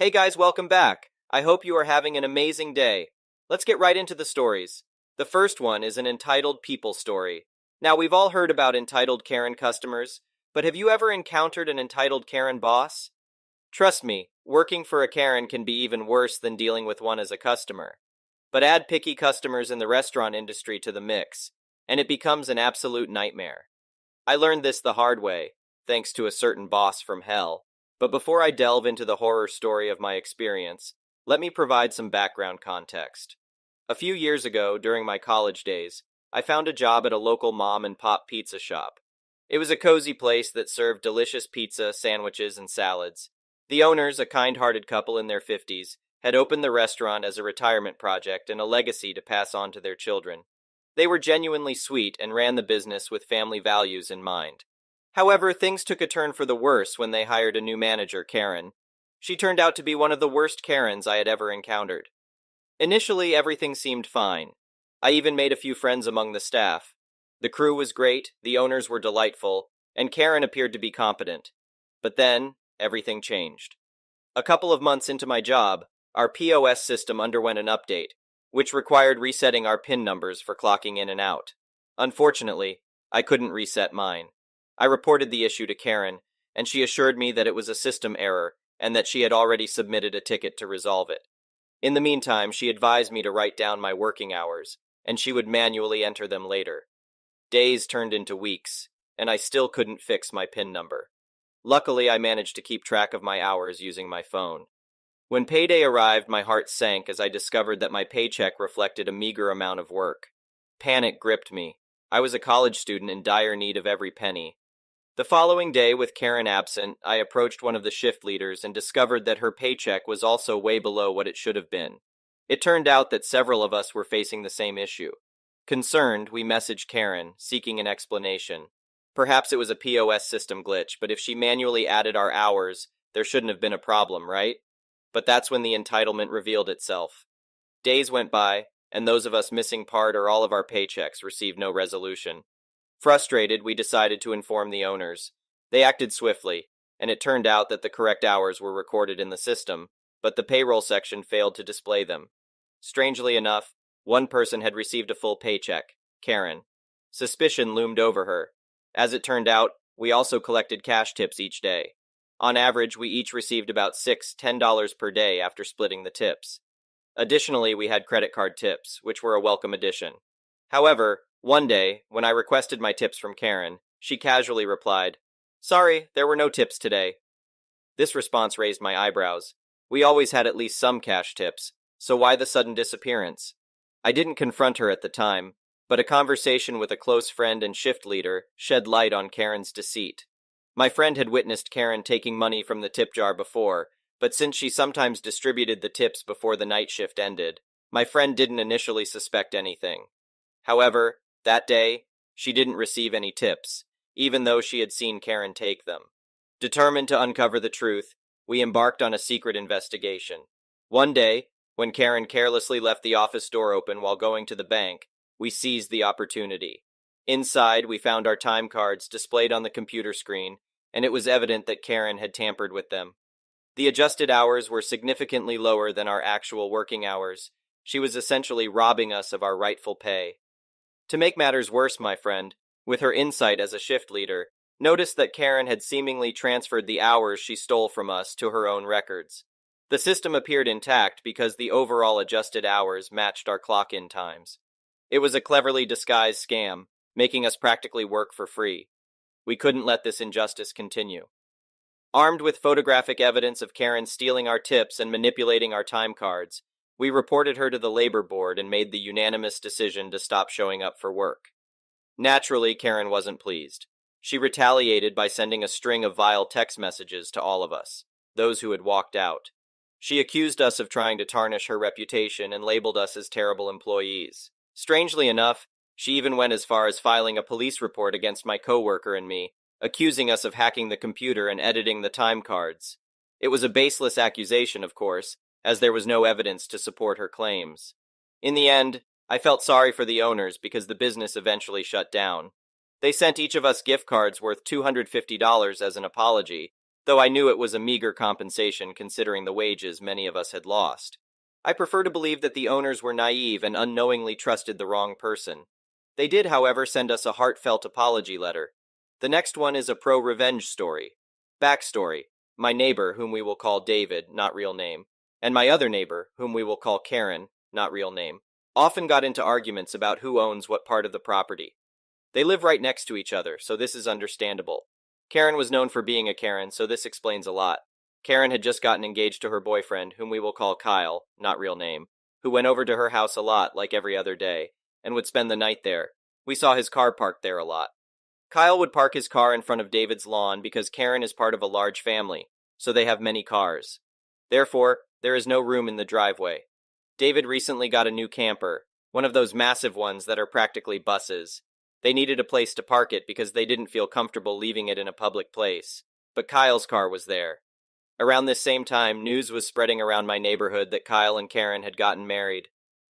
Hey guys, welcome back. I hope you are having an amazing day. Let's get right into the stories. The first one is an entitled people story. Now, we've all heard about entitled Karen customers, but have you ever encountered an entitled Karen boss? Trust me, working for a Karen can be even worse than dealing with one as a customer. But add picky customers in the restaurant industry to the mix, and it becomes an absolute nightmare. I learned this the hard way, thanks to a certain boss from hell. But before I delve into the horror story of my experience, let me provide some background context. A few years ago, during my college days, I found a job at a local mom and pop pizza shop. It was a cozy place that served delicious pizza, sandwiches, and salads. The owners, a kind-hearted couple in their 50s, had opened the restaurant as a retirement project and a legacy to pass on to their children. They were genuinely sweet and ran the business with family values in mind. However, things took a turn for the worse when they hired a new manager, Karen. She turned out to be one of the worst Karens I had ever encountered. Initially, everything seemed fine. I even made a few friends among the staff. The crew was great, the owners were delightful, and Karen appeared to be competent. But then, everything changed. A couple of months into my job, our POS system underwent an update, which required resetting our PIN numbers for clocking in and out. Unfortunately, I couldn't reset mine. I reported the issue to Karen, and she assured me that it was a system error and that she had already submitted a ticket to resolve it. In the meantime, she advised me to write down my working hours, and she would manually enter them later. Days turned into weeks, and I still couldn't fix my PIN number. Luckily, I managed to keep track of my hours using my phone. When payday arrived, my heart sank as I discovered that my paycheck reflected a meager amount of work. Panic gripped me. I was a college student in dire need of every penny. The following day, with Karen absent, I approached one of the shift leaders and discovered that her paycheck was also way below what it should have been. It turned out that several of us were facing the same issue. Concerned, we messaged Karen, seeking an explanation. Perhaps it was a POS system glitch, but if she manually added our hours, there shouldn't have been a problem, right? But that's when the entitlement revealed itself. Days went by, and those of us missing part or all of our paychecks received no resolution. Frustrated, we decided to inform the owners. They acted swiftly, and it turned out that the correct hours were recorded in the system, but the payroll section failed to display them. Strangely enough, one person had received a full paycheck, Karen. Suspicion loomed over her. As it turned out, we also collected cash tips each day. On average, we each received about $10 per day after splitting the tips. Additionally, we had credit card tips, which were a welcome addition. However, one day, when I requested my tips from Karen, she casually replied, "Sorry, there were no tips today." This response raised my eyebrows. We always had at least some cash tips, so why the sudden disappearance? I didn't confront her at the time, but a conversation with a close friend and shift leader shed light on Karen's deceit. My friend had witnessed Karen taking money from the tip jar before, but since she sometimes distributed the tips before the night shift ended, my friend didn't initially suspect anything. However, that day, she didn't receive any tips, even though she had seen Karen take them. Determined to uncover the truth, we embarked on a secret investigation. One day, when Karen carelessly left the office door open while going to the bank, we seized the opportunity. Inside, we found our time cards displayed on the computer screen, and it was evident that Karen had tampered with them. The adjusted hours were significantly lower than our actual working hours. She was essentially robbing us of our rightful pay. To make matters worse, my friend, with her insight as a shift leader, noticed that Karen had seemingly transferred the hours she stole from us to her own records. The system appeared intact because the overall adjusted hours matched our clock-in times. It was a cleverly disguised scam, making us practically work for free. We couldn't let this injustice continue. Armed with photographic evidence of Karen stealing our tips and manipulating our time cards, we reported her to the labor board and made the unanimous decision to stop showing up for work. Naturally, Karen wasn't pleased. She retaliated by sending a string of vile text messages to all of us, those who had walked out. She accused us of trying to tarnish her reputation and labeled us as terrible employees. Strangely enough, she even went as far as filing a police report against my coworker and me, accusing us of hacking the computer and editing the time cards. It was a baseless accusation, of course, as there was no evidence to support her claims. In the end, I felt sorry for the owners because the business eventually shut down. They sent each of us gift cards worth $250 as an apology, though I knew it was a meager compensation considering the wages many of us had lost. I prefer to believe that the owners were naive and unknowingly trusted the wrong person. They did, however, send us a heartfelt apology letter. The next one is a pro-revenge story. Backstory: my neighbor, whom we will call David, not real name, and my other neighbor, whom we will call Karen, not real name, often got into arguments about who owns what part of the property. They live right next to each other, so this is understandable. Karen was known for being a Karen, so this explains a lot. Karen had just gotten engaged to her boyfriend, whom we will call Kyle, not real name, who went over to her house a lot, like every other day, and would spend the night there. We saw his car parked there a lot. Kyle would park his car in front of David's lawn because Karen is part of a large family, so they have many cars. Therefore, there is no room in the driveway. David recently got a new camper, one of those massive ones that are practically buses. They needed a place to park it because they didn't feel comfortable leaving it in a public place, but Kyle's car was there. Around this same time, news was spreading around my neighborhood that Kyle and Karen had gotten married.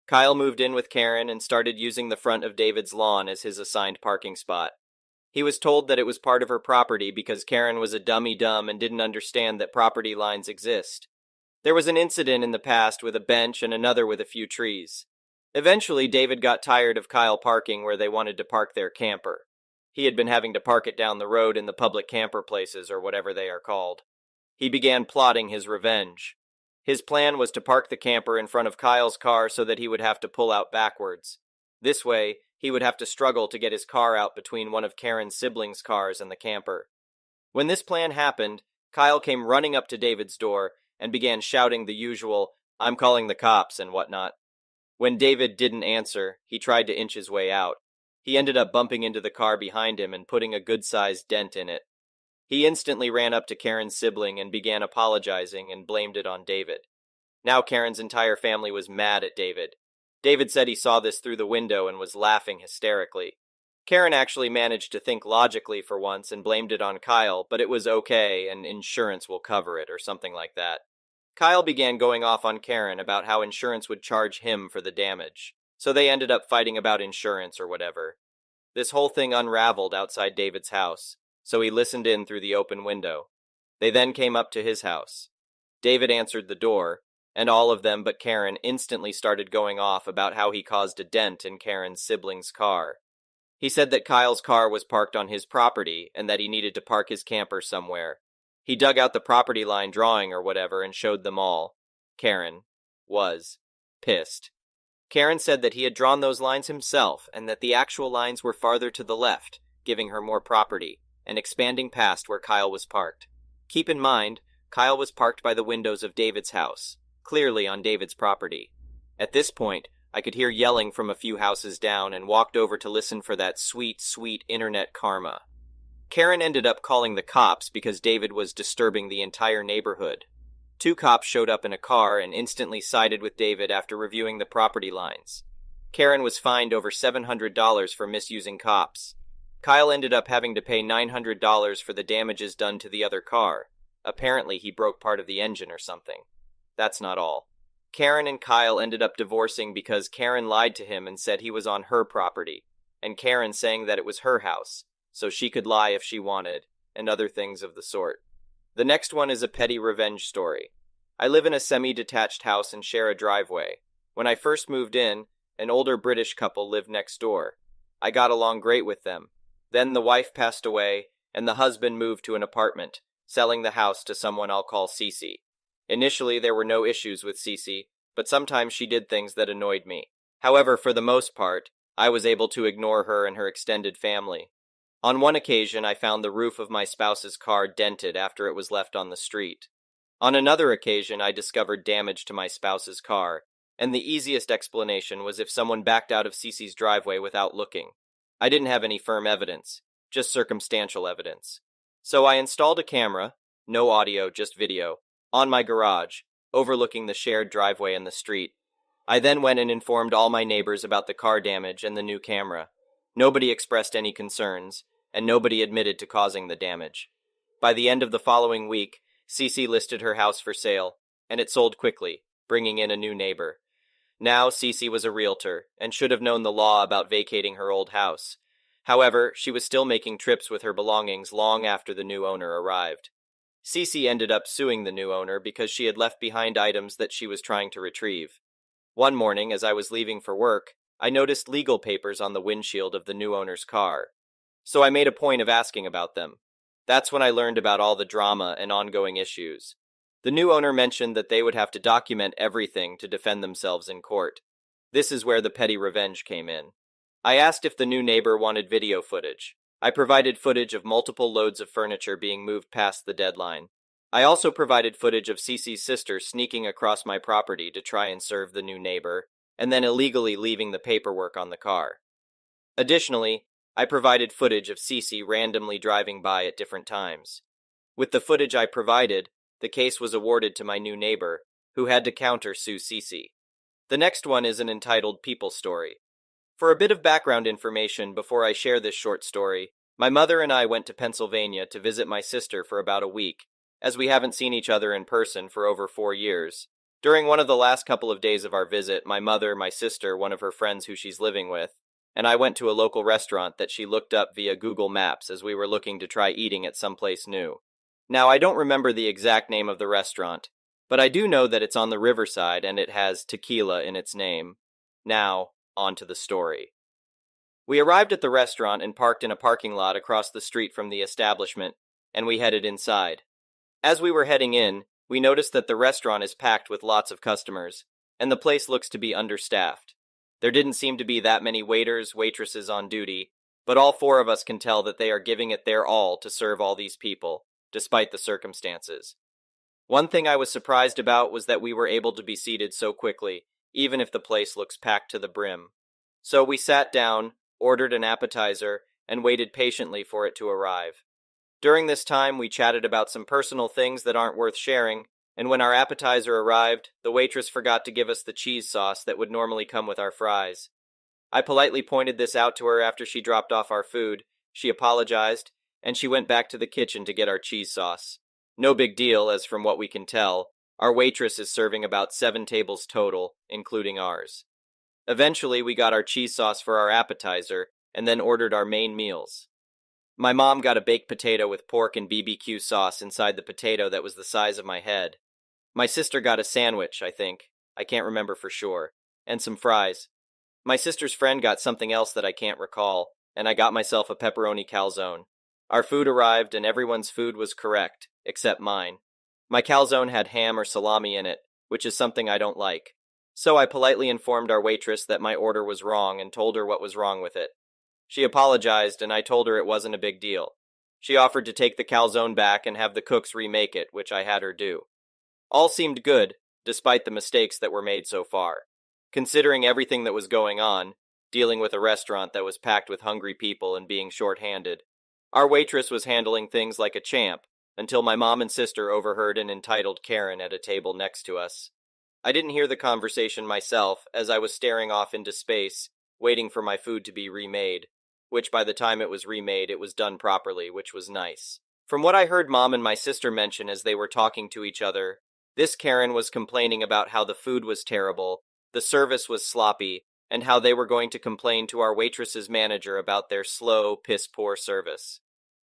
Kyle moved in with Karen and started using the front of David's lawn as his assigned parking spot. He was told that it was part of her property because Karen was a dummy-dumb and didn't understand that property lines exist. There was an incident in the past with a bench and another with a few trees. Eventually, David got tired of Kyle parking where they wanted to park their camper. He had been having to park it down the road in the public camper places or whatever they are called. He began plotting his revenge. His plan was to park the camper in front of Kyle's car so that he would have to pull out backwards. This way, he would have to struggle to get his car out between one of Karen's siblings' cars and the camper. When this plan happened, Kyle came running up to David's door and began shouting the usual, "I'm calling the cops," and whatnot. When David didn't answer, he tried to inch his way out. He ended up bumping into the car behind him and putting a good-sized dent in it. He instantly ran up to Karen's sibling and began apologizing and blamed it on David. Now Karen's entire family was mad at David. David said he saw this through the window and was laughing hysterically. Karen actually managed to think logically for once and blamed it on Kyle, but it was okay and insurance will cover it or something like that. Kyle began going off on Karen about how insurance would charge him for the damage, so they ended up fighting about insurance or whatever. This whole thing unraveled outside David's house, so he listened in through the open window. They then came up to his house. David answered the door, and all of them but Karen instantly started going off about how he caused a dent in Karen's sibling's car. He said that Kyle's car was parked on his property and that he needed to park his camper somewhere. He dug out the property line drawing or whatever and showed them all. Karen was pissed. Karen said that he had drawn those lines himself and that the actual lines were farther to the left, giving her more property, and expanding past where Kyle was parked. Keep in mind, Kyle was parked by the windows of David's house, clearly on David's property. At this point, I could hear yelling from a few houses down and walked over to listen for that sweet, sweet internet karma. Karen ended up calling the cops because David was disturbing the entire neighborhood. 2 cops showed up in a car and instantly sided with David after reviewing the property lines. Karen was fined over $700 for misusing cops. Kyle ended up having to pay $900 for the damages done to the other car. Apparently he broke part of the engine or something. That's not all. Karen and Kyle ended up divorcing because Karen lied to him and said he was on her property, and Karen saying that it was her house, so she could lie if she wanted, and other things of the sort. The next one is a petty revenge story. I live in a semi-detached house and share a driveway. When I first moved in, an older British couple lived next door. I got along great with them. Then the wife passed away, and the husband moved to an apartment, selling the house to someone I'll call Cece. Initially, there were no issues with Cece, but sometimes she did things that annoyed me. However, for the most part, I was able to ignore her and her extended family. On one occasion, I found the roof of my spouse's car dented after it was left on the street. On another occasion, I discovered damage to my spouse's car, and the easiest explanation was if someone backed out of Cece's driveway without looking. I didn't have any firm evidence, just circumstantial evidence. So I installed a camera, no audio, just video, on my garage, overlooking the shared driveway and the street. I then went and informed all my neighbors about the car damage and the new camera. Nobody expressed any concerns, and nobody admitted to causing the damage. By the end of the following week, Cece listed her house for sale, and it sold quickly, bringing in a new neighbor. Now Cece was a realtor, and should have known the law about vacating her old house. However, she was still making trips with her belongings long after the new owner arrived. Cece ended up suing the new owner because she had left behind items that she was trying to retrieve. One morning, as I was leaving for work, I noticed legal papers on the windshield of the new owner's car. So I made a point of asking about them. That's when I learned about all the drama and ongoing issues. The new owner mentioned that they would have to document everything to defend themselves in court. This is where the petty revenge came in. I asked if the new neighbor wanted video footage. I provided footage of multiple loads of furniture being moved past the deadline. I also provided footage of Cece's sister sneaking across my property to try and serve the new neighbor, and then illegally leaving the paperwork on the car. Additionally, I provided footage of Cece randomly driving by at different times. With the footage I provided, the case was awarded to my new neighbor, who had to counter-sue Cece. The next one is an entitled people story. For a bit of background information before I share this short story, my mother and I went to Pennsylvania to visit my sister for about a week, as we haven't seen each other in person for over 4 years. During one of the last couple of days of our visit, my mother, my sister, one of her friends who she's living with, and I went to a local restaurant that she looked up via Google Maps as we were looking to try eating at someplace new. Now, I don't remember the exact name of the restaurant, but I do know that it's on the riverside and it has tequila in its name. Now, on to the story. We arrived at the restaurant and parked in a parking lot across the street from the establishment, and we headed inside. As we were heading in, we noticed that the restaurant is packed with lots of customers, and the place looks to be understaffed. There didn't seem to be that many waiters, waitresses on duty, but all 4 of us can tell that they are giving it their all to serve all these people, despite the circumstances. One thing I was surprised about was that we were able to be seated so quickly, even if the place looks packed to the brim. So we sat down, ordered an appetizer, and waited patiently for it to arrive. During this time, we chatted about some personal things that aren't worth sharing, and when our appetizer arrived, the waitress forgot to give us the cheese sauce that would normally come with our fries. I politely pointed this out to her after she dropped off our food. She apologized, and she went back to the kitchen to get our cheese sauce. No big deal, as from what we can tell, our waitress is serving about 7 tables total, including ours. Eventually, we got our cheese sauce for our appetizer, and then ordered our main meals. My mom got a baked potato with pork and BBQ sauce inside the potato that was the size of my head. My sister got a sandwich, I think. I can't remember for sure. And some fries. My sister's friend got something else that I can't recall, and I got myself a pepperoni calzone. Our food arrived, and everyone's food was correct, except mine. My calzone had ham or salami in it, which is something I don't like. So I politely informed our waitress that my order was wrong and told her what was wrong with it. She apologized, and I told her it wasn't a big deal. She offered to take the calzone back and have the cooks remake it, which I had her do. All seemed good, despite the mistakes that were made so far. Considering everything that was going on, dealing with a restaurant that was packed with hungry people and being short-handed, our waitress was handling things like a champ, until my mom and sister overheard an entitled Karen at a table next to us. I didn't hear the conversation myself, as I was staring off into space, waiting for my food to be remade, which by the time it was remade, it was done properly, which was nice. From what I heard Mom and my sister mention as they were talking to each other, this Karen was complaining about how the food was terrible, the service was sloppy, and how they were going to complain to our waitress's manager about their slow, piss-poor service.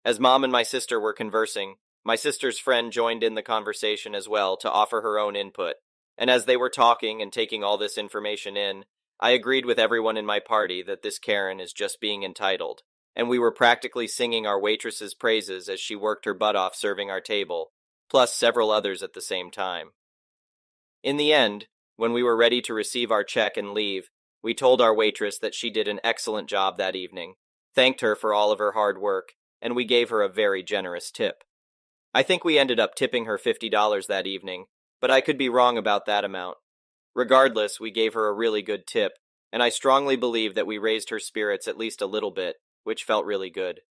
As Mom and my sister were conversing, my sister's friend joined in the conversation as well to offer her own input, and as they were talking and taking all this information in, I agreed with everyone in my party that this Karen is just being entitled, and we were practically singing our waitress's praises as she worked her butt off serving our table, plus several others at the same time. In the end, when we were ready to receive our check and leave, we told our waitress that she did an excellent job that evening, thanked her for all of her hard work, and we gave her a very generous tip. I think we ended up tipping her $50 that evening, but I could be wrong about that amount. Regardless, we gave her a really good tip, and I strongly believe that we raised her spirits at least a little bit, which felt really good.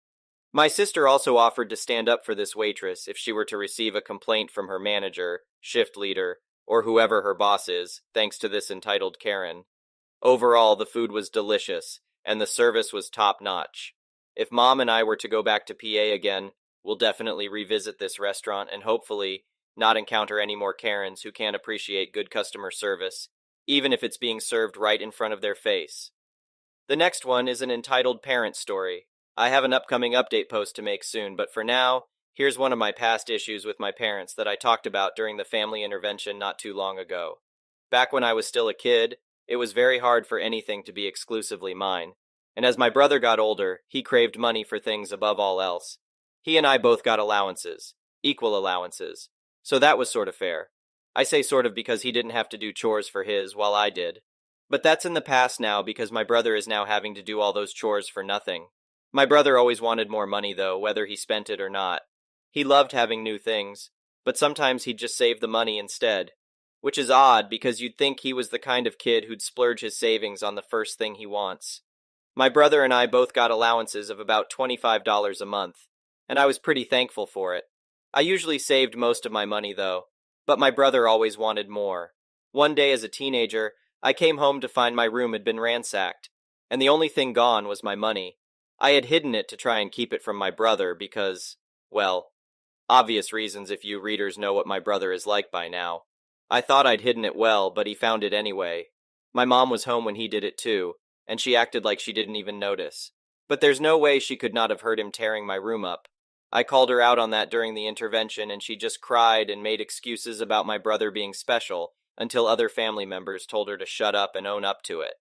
My sister also offered to stand up for this waitress if she were to receive a complaint from her manager, shift leader, or whoever her boss is, thanks to this entitled Karen. Overall, the food was delicious, and the service was top-notch. If Mom and I were to go back to PA again, we'll definitely revisit this restaurant and hopefully not encounter any more Karens who can't appreciate good customer service, even if it's being served right in front of their face. The next one is an entitled parent story. I have an upcoming update post to make soon, but for now, Here's one of my past issues with my parents that I talked about during the family intervention not too long ago. Back when I was still a kid, it was very hard for anything to be exclusively mine. And as my brother got older, he craved money for things above all else. He and I both got allowances, equal allowances. So that was sort of fair. I say sort of because he didn't have to do chores for his while I did. But that's in the past now because my brother is now having to do all those chores for nothing. My brother always wanted more money though, whether he spent it or not. He loved having new things, but sometimes he'd just save the money instead. Which is odd because you'd think he was the kind of kid who'd splurge his savings on the first thing he wants. My brother and I both got allowances of about $25 a month, and I was pretty thankful for it. I usually saved most of my money though, but my brother always wanted more. One day as a teenager, I came home to find my room had been ransacked, and the only thing gone was my money. I had hidden it to try and keep it from my brother because, well, obvious reasons if you readers know what my brother is like by now. I thought I'd hidden it well, but he found it anyway. My mom was home when he did it too, and she acted like she didn't even notice. But there's no way she could not have heard him tearing my room up. I called her out on that during the intervention, and she just cried and made excuses about my brother being special until other family members told her to shut up and own up to it.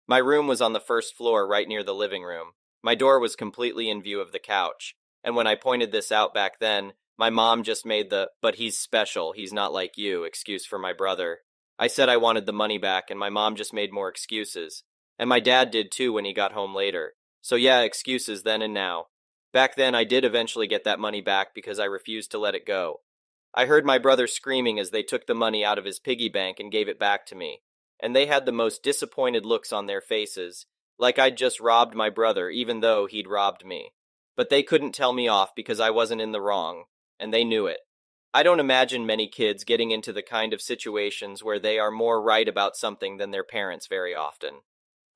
My room was on the first floor right near the living room. My door was completely in view of the couch, and when I pointed this out back then, my mom just made the, "but he's special, he's not like you," excuse for my brother. I said I wanted the money back, and my mom just made more excuses. And my dad did too when he got home later. So yeah, excuses then and now. Back then, I did eventually get that money back because I refused to let it go. I heard my brother screaming as they took the money out of his piggy bank and gave it back to me. And they had the most disappointed looks on their faces, like I'd just robbed my brother even though he'd robbed me. But they couldn't tell me off because I wasn't in the wrong, and they knew it. I don't imagine many kids getting into the kind of situations where they are more right about something than their parents very often.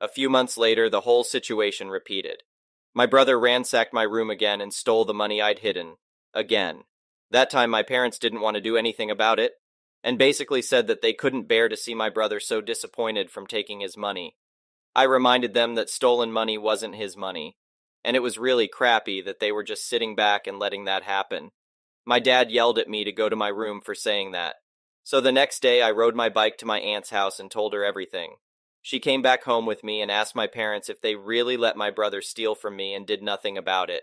A few months later, the whole situation repeated. My brother ransacked my room again and stole the money I'd hidden. Again. That time my parents didn't want to do anything about it, and basically said that they couldn't bear to see my brother so disappointed from taking his money. I reminded them that stolen money wasn't his money, and it was really crappy that they were just sitting back and letting that happen. My dad yelled at me to go to my room for saying that. So the next day I rode my bike to my aunt's house and told her everything. She came back home with me and asked my parents if they really let my brother steal from me and did nothing about it.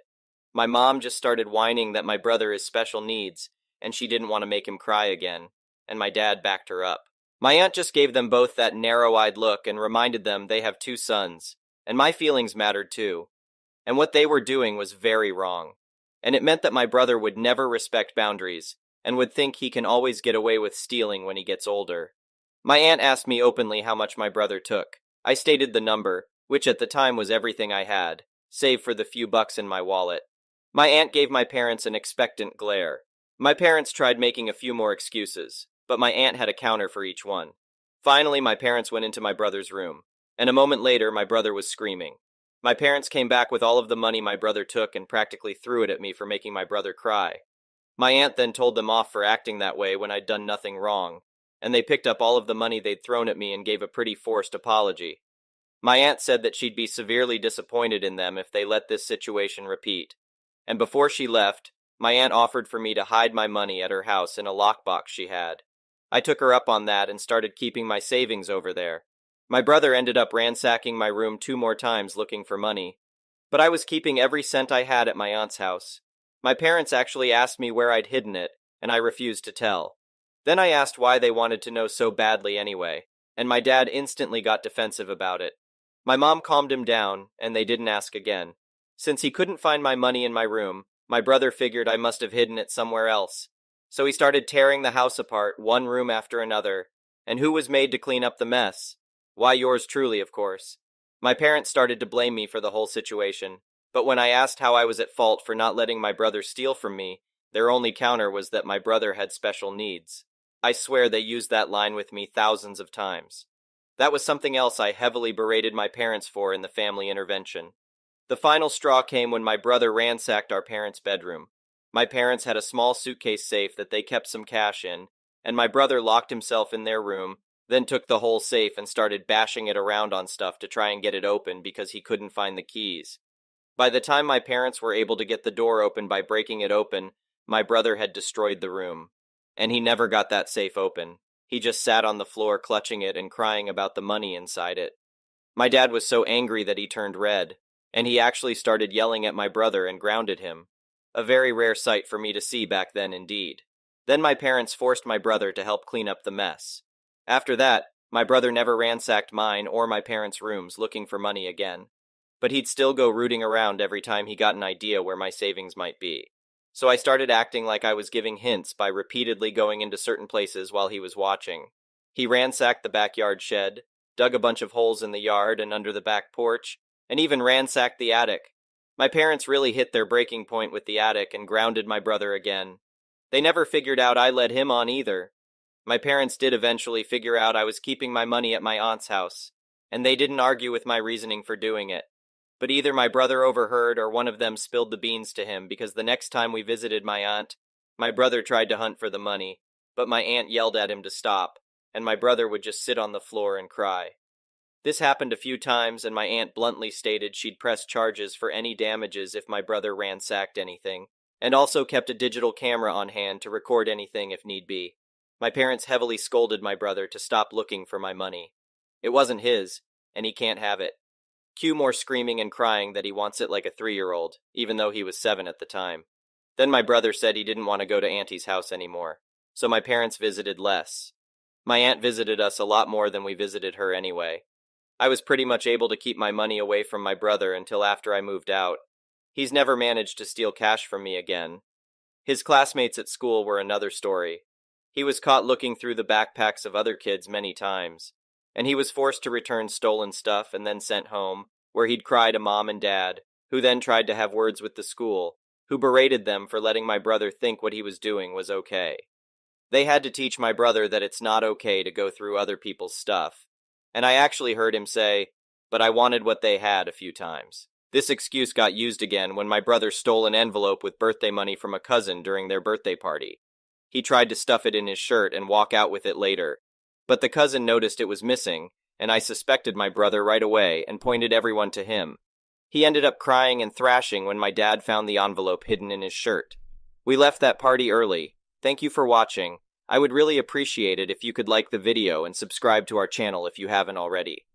My mom just started whining that my brother has special needs, and she didn't want to make him cry again, and my dad backed her up. My aunt just gave them both that narrow-eyed look and reminded them they have 2 sons, and my feelings mattered too. And what they were doing was very wrong. And it meant that my brother would never respect boundaries, and would think he can always get away with stealing when he gets older. My aunt asked me openly how much my brother took. I stated the number, which at the time was everything I had, save for the few bucks in my wallet. My aunt gave my parents an expectant glare. My parents tried making a few more excuses, but my aunt had a counter for each one. Finally, my parents went into my brother's room, and a moment later, my brother was screaming. My parents came back with all of the money my brother took and practically threw it at me for making my brother cry. My aunt then told them off for acting that way when I'd done nothing wrong, and they picked up all of the money they'd thrown at me and gave a pretty forced apology. My aunt said that she'd be severely disappointed in them if they let this situation repeat. And before she left, my aunt offered for me to hide my money at her house in a lockbox she had. I took her up on that and started keeping my savings over there. My brother ended up ransacking my room 2 more times looking for money, but I was keeping every cent I had at my aunt's house. My parents actually asked me where I'd hidden it, and I refused to tell. Then I asked why they wanted to know so badly anyway, and my dad instantly got defensive about it. My mom calmed him down, and they didn't ask again. Since he couldn't find my money in my room, my brother figured I must have hidden it somewhere else. So he started tearing the house apart, one room after another. And who was made to clean up the mess? Why, yours truly, of course. My parents started to blame me for the whole situation, but when I asked how I was at fault for not letting my brother steal from me, their only counter was that my brother had special needs. I swear they used that line with me thousands of times. That was something else I heavily berated my parents for in the family intervention. The final straw came when my brother ransacked our parents' bedroom. My parents had a small suitcase safe that they kept some cash in, and my brother locked himself in their room, then took the whole safe and started bashing it around on stuff to try and get it open because he couldn't find the keys. By the time my parents were able to get the door open by breaking it open, my brother had destroyed the room. And he never got that safe open. He just sat on the floor clutching it and crying about the money inside it. My dad was so angry that he turned red, and he actually started yelling at my brother and grounded him. A very rare sight for me to see back then indeed. Then my parents forced my brother to help clean up the mess. After that, my brother never ransacked mine or my parents' rooms looking for money again. But he'd still go rooting around every time he got an idea where my savings might be. So I started acting like I was giving hints by repeatedly going into certain places while he was watching. He ransacked the backyard shed, dug a bunch of holes in the yard and under the back porch, and even ransacked the attic. My parents really hit their breaking point with the attic and grounded my brother again. They never figured out I led him on either. My parents did eventually figure out I was keeping my money at my aunt's house, and they didn't argue with my reasoning for doing it. But either my brother overheard or one of them spilled the beans to him because the next time we visited my aunt, my brother tried to hunt for the money, but my aunt yelled at him to stop, and my brother would just sit on the floor and cry. This happened a few times, and my aunt bluntly stated she'd press charges for any damages if my brother ransacked anything, and also kept a digital camera on hand to record anything if need be. My parents heavily scolded my brother to stop looking for my money. It wasn't his, and he can't have it. Cue more screaming and crying that he wants it like a 3-year-old, even though he was 7 at the time. Then my brother said he didn't want to go to Auntie's house anymore, so my parents visited less. My aunt visited us a lot more than we visited her anyway. I was pretty much able to keep my money away from my brother until after I moved out. He's never managed to steal cash from me again. His classmates at school were another story. He was caught looking through the backpacks of other kids many times, and he was forced to return stolen stuff and then sent home, where he'd cry to mom and dad, who then tried to have words with the school, who berated them for letting my brother think what he was doing was okay. They had to teach my brother that it's not okay to go through other people's stuff, and I actually heard him say, "But I wanted what they had," a few times. This excuse got used again when my brother stole an envelope with birthday money from a cousin during their birthday party. He tried to stuff it in his shirt and walk out with it later, but the cousin noticed it was missing, and I suspected my brother right away and pointed everyone to him. He ended up crying and thrashing when my dad found the envelope hidden in his shirt. We left that party early. Thank you for watching. I would really appreciate it if you could like the video and subscribe to our channel if you haven't already.